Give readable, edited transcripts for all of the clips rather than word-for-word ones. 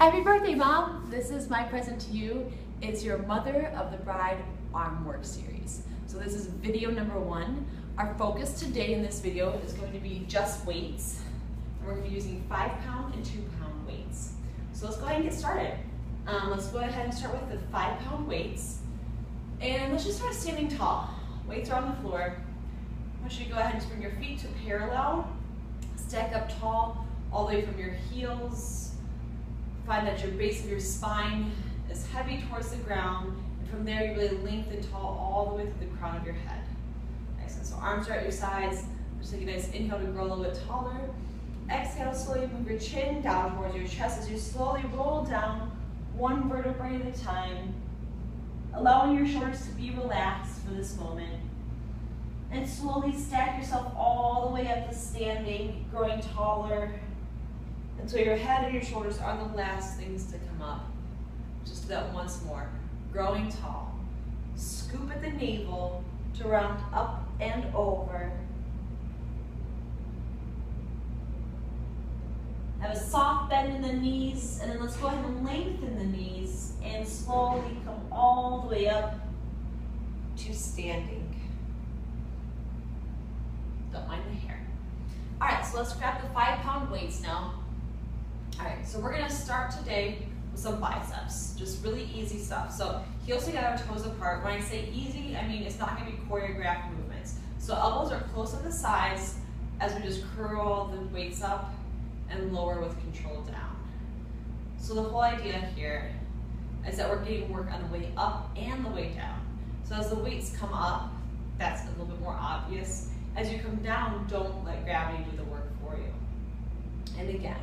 Happy birthday, Mom! This is my present to you. It's your Mother of the Bride arm work series. So this is video number 1. Our focus today in this video is going to be just weights. And we're going to be using 5-pound and 2-pound weights. So let's go ahead and get started. Let's go ahead and start with the 5-pound weights. And let's just start standing tall. Weights are on the floor. I want you to go ahead and just bring your feet to parallel. Stack up tall all the way from your heels. Find that your base of your spine is heavy towards the ground, and from there you really lengthen tall all the way to the crown of your head. Excellent. So arms are at your sides. Just take a nice inhale to grow a little bit taller. Exhale, slowly move your chin down towards your chest as you slowly roll down one vertebrae at a time, allowing your shoulders to be relaxed for this moment. And slowly stack yourself all the way up to standing, growing taller, until your head and your shoulders are the last things to come up. Just do that once more. Growing tall. Scoop at the navel to round up and over. Have a soft bend in the knees, and then let's go ahead and lengthen the knees and slowly come all the way up to standing. Don't mind the hair. All right, so let's grab the 5-pound weights now. All right, so we're gonna start today with some biceps, just really easy stuff. So heels together, toes apart. When I say easy, I mean it's not gonna be choreographed movements. So elbows are close to the sides as we just curl the weights up and lower with control down. So the whole idea here is that we're getting work on the way up and the way down. So as the weights come up, that's a little bit more obvious. As you come down, don't let gravity do the work for you. And again,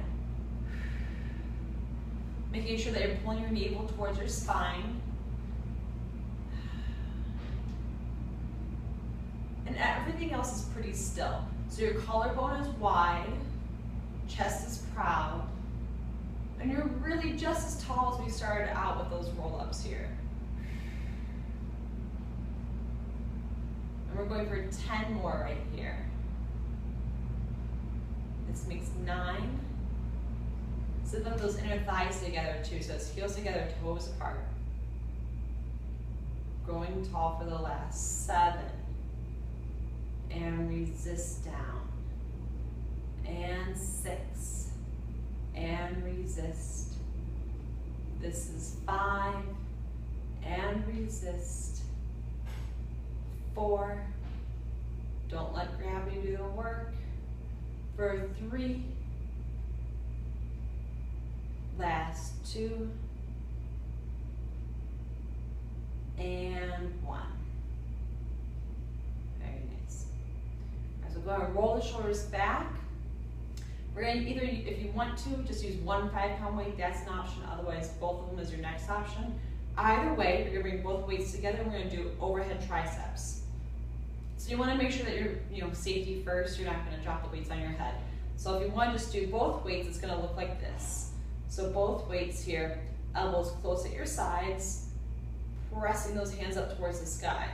making sure that you're pulling your navel towards your spine. And everything else is pretty still. So your collarbone is wide, chest is proud, and you're really just as tall as we started out with those roll-ups here. And we're going for 10 more right here. This makes 9. Zip up those inner thighs together too, so it's heels together, toes apart. Growing tall for the last 7. And resist down. And 6. And resist. This is 5. And resist. 4. Don't let gravity do the work. For 3. Last 2. And 1. Very nice. All right, so go ahead and roll the shoulders back. We're going to either, if you want to, just use one 5-pound weight. That's an option. Otherwise, both of them is your next option. Either way, you're going to bring both weights together and we're going to do overhead triceps. So you want to make sure that you're, safety first. You're not going to drop the weights on your head. So if you want to just do both weights, it's going to look like this. So both weights here, elbows close at your sides, pressing those hands up towards the sky.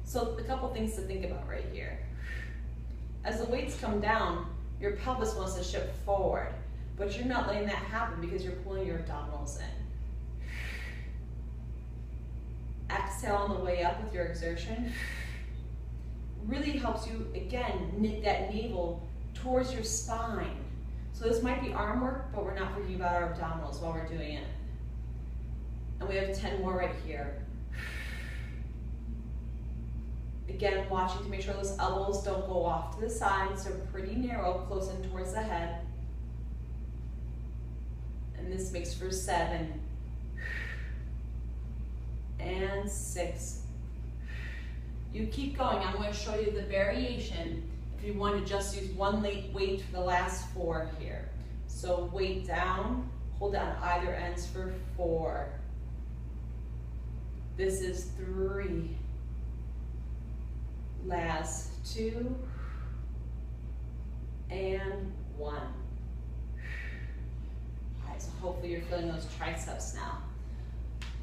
So a couple things to think about right here. As the weights come down, your pelvis wants to shift forward, but you're not letting that happen because you're pulling your abdominals in. Exhale on the way up with your exertion. Really helps you, again, knit that navel towards your spine. So this might be arm work, but we're not thinking about our abdominals while we're doing it. And we have 10 more right here. Again, watching to make sure those elbows don't go off to the sides. They're pretty narrow, close in towards the head. And this makes for 7. And 6. You keep going. I'm going to show you the variation if you want to just use one weight for the last 4 here. So weight down, hold down either ends for 4. This is 3. Last 2. And 1. All right, so hopefully you're feeling those triceps now.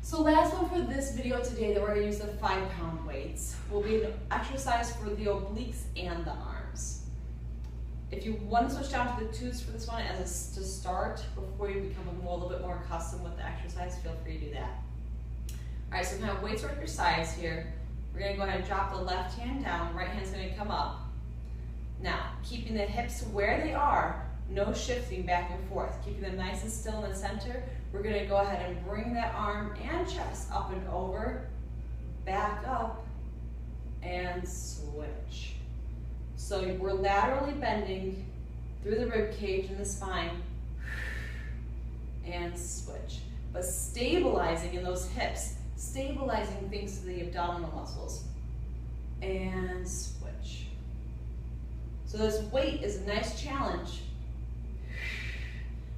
So last one for this video today that we're going to use the 5-pound weights will be an exercise for the obliques and the arms. If you want to switch down to the twos for this one as to start, before you become a little bit more accustomed with the exercise, feel free to do that. All right, so kind of weights are at your sides here. We're gonna go ahead and drop the left hand down, right hand's gonna come up. Now, keeping the hips where they are, no shifting back and forth, keeping them nice and still in the center. We're gonna go ahead and bring that arm and chest up and over, back up, and switch. So we're laterally bending through the rib cage and the spine, and switch. But stabilizing in those hips, stabilizing thanks to the abdominal muscles, and switch. So this weight is a nice challenge,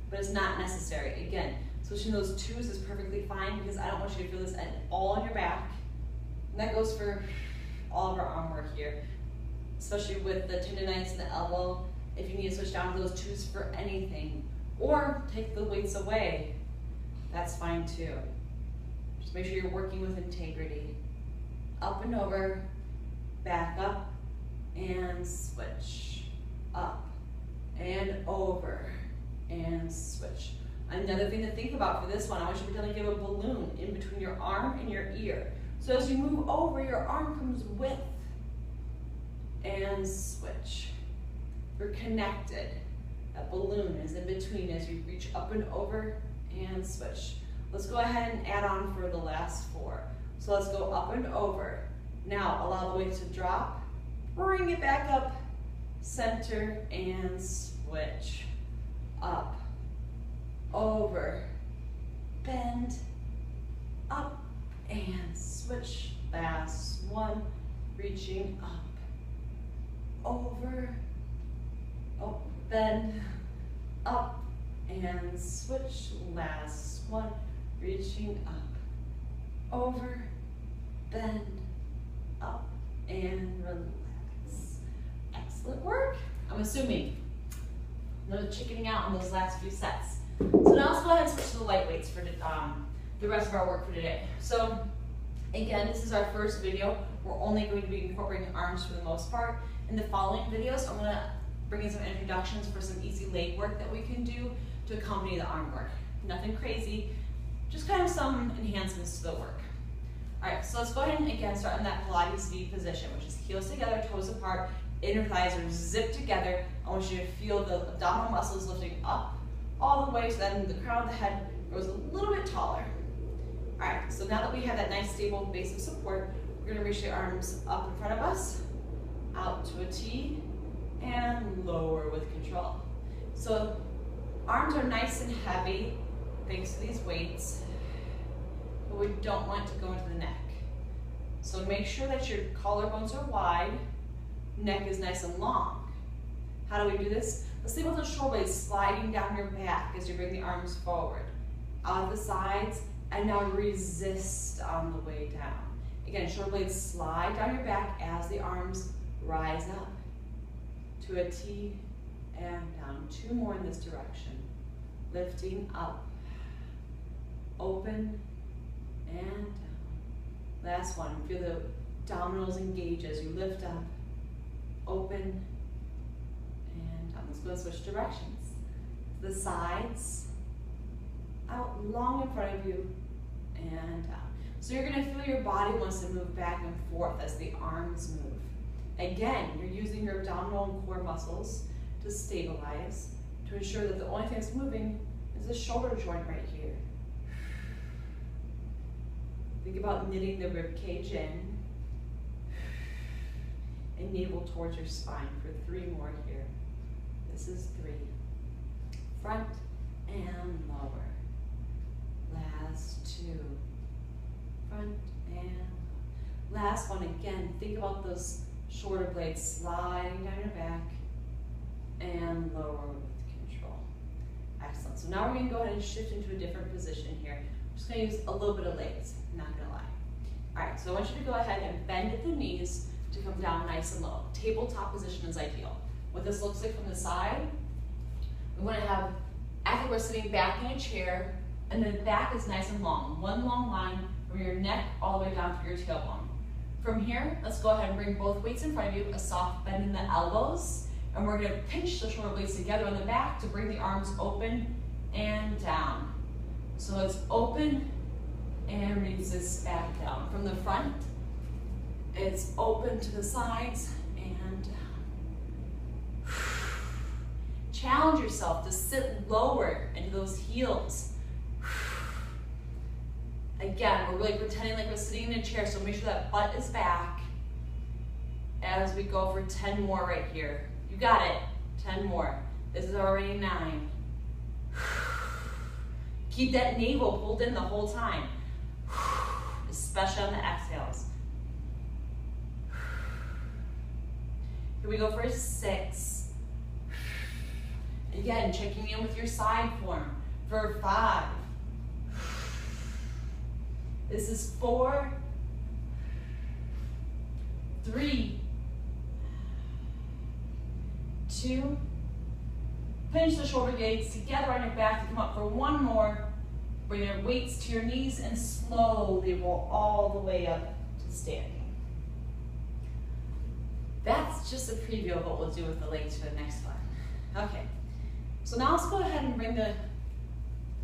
but it's not necessary. Again, switching those twos is perfectly fine because I don't want you to feel this at all on your back. And that goes for all of our arm work here, especially with the tendonitis in the elbow. If you need to switch down to those twos for anything, or take the weights away, that's fine too. Just make sure you're working with integrity. Up and over, back up, and switch. Up and over, and switch. Another thing to think about for this one, I want you to pretend like you have a balloon in between your arm and your ear. So as you move over, your arm comes with, and switch. You're connected. That balloon is in between as you reach up and over and switch. Let's go ahead and add on for the last four. So let's go up and over. Now allow the weight to drop, bring it back up, center, and switch. Up, over, bend, up, and switch. Last one, reaching up, over, oh, bend, up, and switch. Last one, reaching up, over, bend, up, and relax. Excellent work. I'm assuming no chickening out on those last few sets. So now let's go ahead and switch to the light weights for the rest of our work for today. So again, this is our first video. We're only going to be incorporating arms for the most part. In the following videos, I'm gonna bring in some introductions for some easy leg work that we can do to accompany the arm work. Nothing crazy, just kind of some enhancements to the work. All right, so let's go ahead and again start in that Pilates V position, which is heels together, toes apart, inner thighs are zipped together. I want you to feel the abdominal muscles lifting up all the way so that the crown of the head grows a little bit taller. All right, so now that we have that nice stable base of support, we're gonna reach the arms up in front of us, out to a T, and lower with control. So arms are nice and heavy thanks to these weights, but we don't want to go into the neck. So make sure that your collarbones are wide, neck is nice and long. How do we do this? Let's think about the shoulder blades sliding down your back as you bring the arms forward. Out the sides, and now resist on the way down. Again, shoulder blades slide down your back as the arms rise up to a T and down. Two more in this direction. Lifting up, open, and down. Last one, feel the abdominals engage as you lift up, open, and down. Let's go and switch directions. The sides, out long in front of you, and down. So you're gonna feel your body wants to move back and forth as the arms move. Again, you're using your abdominal and core muscles to stabilize, to ensure that the only thing that's moving is the shoulder joint right here. Think about knitting the rib cage in, and navel towards your spine for 3 more here. This is 3. Front and lower. Last 2. Front and last one. Again, think about those shoulder blades sliding down your back and lower with control. Excellent. So now we're going to go ahead and shift into a different position here. I'm just going to use a little bit of legs, not going to lie. All right, so I want you to go ahead and bend at the knees to come down nice and low. Tabletop position is ideal. What this looks like from the side, we want to have, act like we're sitting back in a chair, and the back is nice and long. One long line from your neck all the way down to your tailbone. From here, let's go ahead and bring both weights in front of you, a soft bend in the elbows, And we're gonna pinch the shoulder blades together on the back to bring the arms open and down. So it's open and resist back down. From the front, it's open to the sides and down. Challenge yourself to sit lower into those heels. Again, we're really pretending like we're sitting in a chair, so make sure that butt is back as we go for 10 more right here. You got it, 10 more. This is already 9. Keep that navel pulled in the whole time, especially on the exhales. Here we go for 6. Again, checking in with your side form for 5. This is 4, 3, 2. Pinch the shoulder blades together on your back to come up for 1 more. Bring your weights to your knees and slowly roll all the way up to standing. That's just a preview of what we'll do with the legs for the next one. Okay, so now let's go ahead and bring the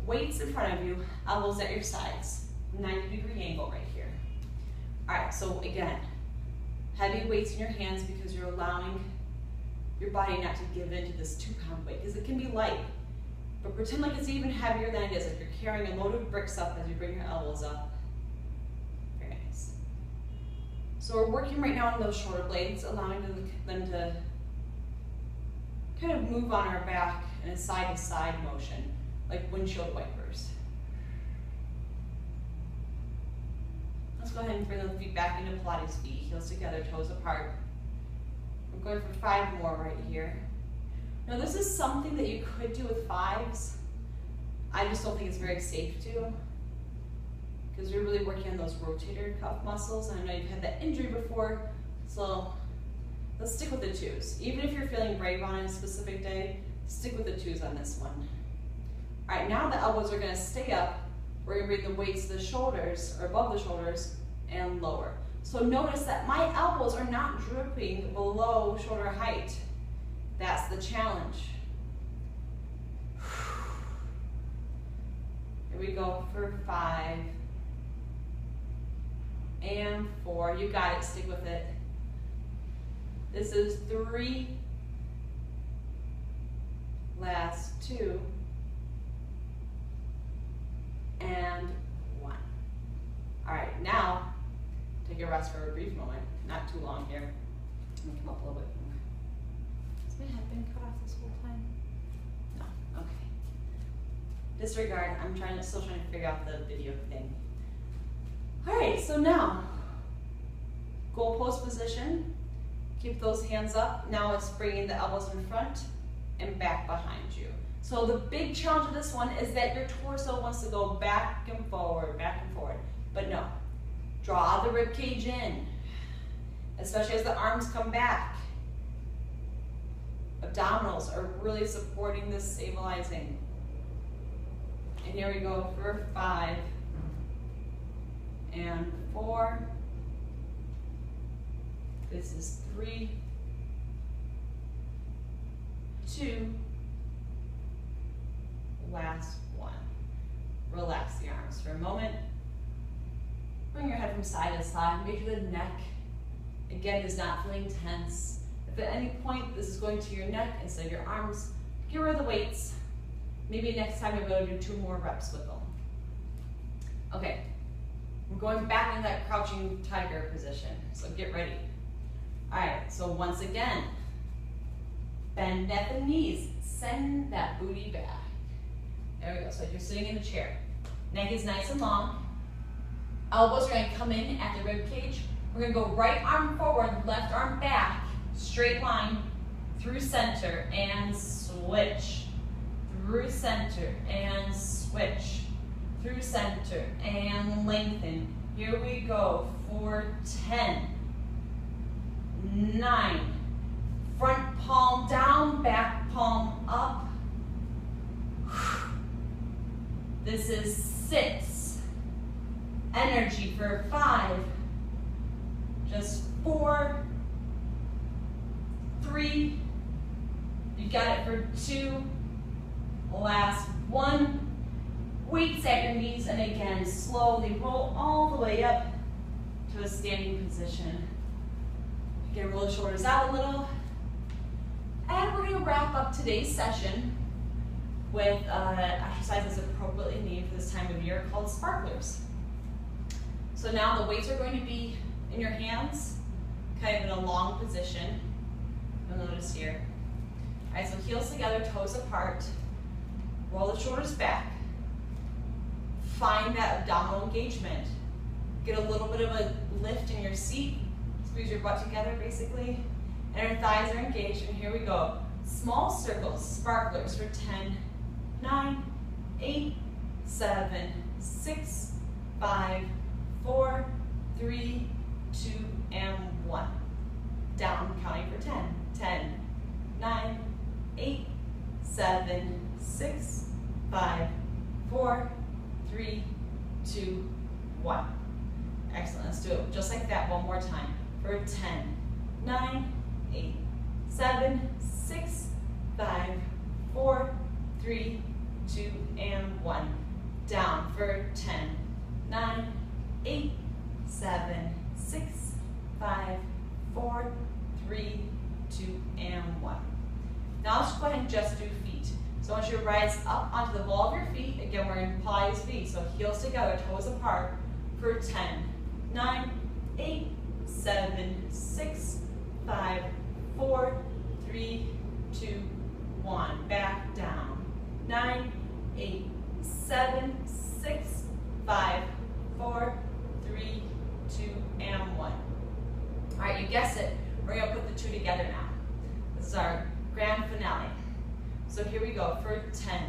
weights in front of you, elbows at your sides. 90-degree angle right here. All right, so again, heavy weights in your hands because you're allowing your body not to give in to this 2-pound weight, because it can be light, but pretend like it's even heavier than it is, like you're carrying a load of bricks up as you bring your elbows up. Very nice. So we're working right now on those shoulder blades, allowing them to kind of move on our back in a side-to-side motion, like windshield wipers. Let's go ahead and bring the feet back into Pilates feet, heels together, toes apart. We're going for 5 more right here. Now this is something that you could do with 5s. I just don't think it's very safe to, because you're really working on those rotator cuff muscles, and I know you've had that injury before, so let's stick with the 2s. Even if you're feeling brave on a specific day, stick with the 2s on this one. All right, now the elbows are gonna stay up. We're gonna bring the weights to the shoulders, or above the shoulders, and lower. So notice that my elbows are not drooping below shoulder height. That's the challenge. Here we go for 5 and 4. You got it, stick with it. This is 3, last 2, and 1. All right, now take a rest for a brief moment, not too long here. Let me come up a little bit more. Has my head been cut off this whole time? No, okay. Disregard, I'm still trying to figure out the video thing. All right, so now, goal post position. Keep those hands up. Now it's bringing the elbows in front and back behind you. So the big challenge of this one is that your torso wants to go back and forward, but no. Draw the rib cage in, especially as the arms come back. Abdominals are really supporting this stabilizing. And here we go for 5 and 4. This is 3, 2, last 1. Relax the arms for a moment. Bring your head from side to side. Make sure the neck, again, is not feeling tense. If at any point this is going to your neck instead of your arms, get rid of the weights. Maybe next time you'll be able to do 2 more reps with them. Okay, we're going back into that crouching tiger position, so get ready. All right, so once again, bend at the knees, send that booty back. There we go, so you're sitting in the chair. Neck is nice and long. Elbows are gonna come in at the rib cage. We're gonna go right arm forward, left arm back, straight line, through center, and switch. Through center, and switch. Through center, and lengthen. Here we go for 10, 9, front palm down, back palm up. This is 6. Energy for 5. Just 4, 3, got it for 2. Last 1. Weights at your knees, and again, slowly roll all the way up to a standing position. Again, roll the shoulders out a little. And we're gonna wrap up today's session with exercises appropriately named for this time of year called sparklers. So now the weights are going to be in your hands, kind of in a long position. You'll notice here. All right, so heels together, toes apart. Roll the shoulders back. Find that abdominal engagement. Get a little bit of a lift in your seat. Squeeze your butt together, basically. And your thighs are engaged, and here we go. Small circles, sparklers for 10, 9, 8, 7, 6, 5, 4, 3, 2, and 1. Down, counting for 10. 10, 9, 8, 7, 6, 5, 4, 3, 2, 1. Excellent, let's do it just like that one more time. For 10, 9, 8, 7, 6, 5, 4, 3, 2, and 1. Down for 10, 9, 8, 7, 6, 5, 4, 3, 2, and 1. Now let's go ahead and just do feet. So I want you to rise up onto the ball of your feet. Again, we're in Pilates feet, so heels together, toes apart for 10, 9, 8, 7, 6, 5, 4, 3, 2, 1. Back down. 9, 8, 7, 6, 5, 4, 3, 2, and 1. All right, you guessed it. We're going to put the two together now. This is our grand finale. So here we go for 10,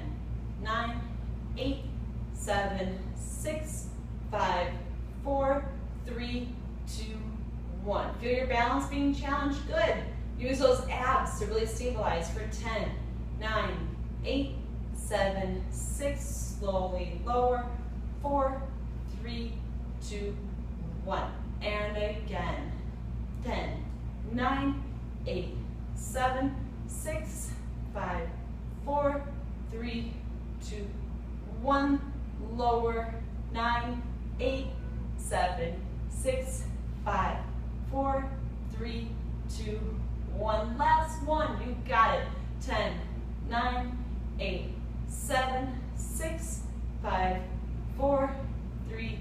9, 8, 7, 6, 5, 4, 3, 2, 1. Feel your balance being challenged? Good. Use those abs to really stabilize for 10, 9, 8, 7, 6, slowly lower, 4, 3, 2, 1. And again, 10, 9, 8, 7, 6, 5, 4, 3, 2, 1. Lower, 9, 8, 7, 6, 5, 4, 3, 2, 1. Last one, you got it. 10, 9, 8, 7, 6, 5, 4, 3,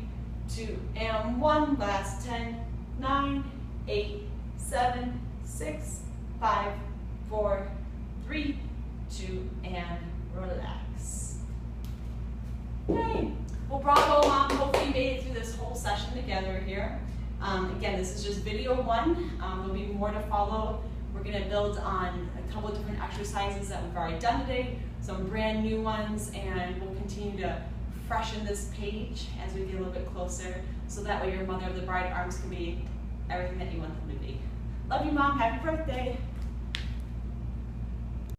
2, and 1. Last 10, 9, 8, 7, 6, 5, 4, 3, 2, and relax. Okay. Well, bravo, Mom. Hopefully you made it through this whole session together here. Again, this is just video 1. There'll be more to follow. We're going to build on a couple of different exercises that we've already done today, some brand new ones, and we'll continue to freshen this page as we get a little bit closer, so that way your Mother of the Bride arms can be everything that you want them to be. Love you, Mom. Happy birthday.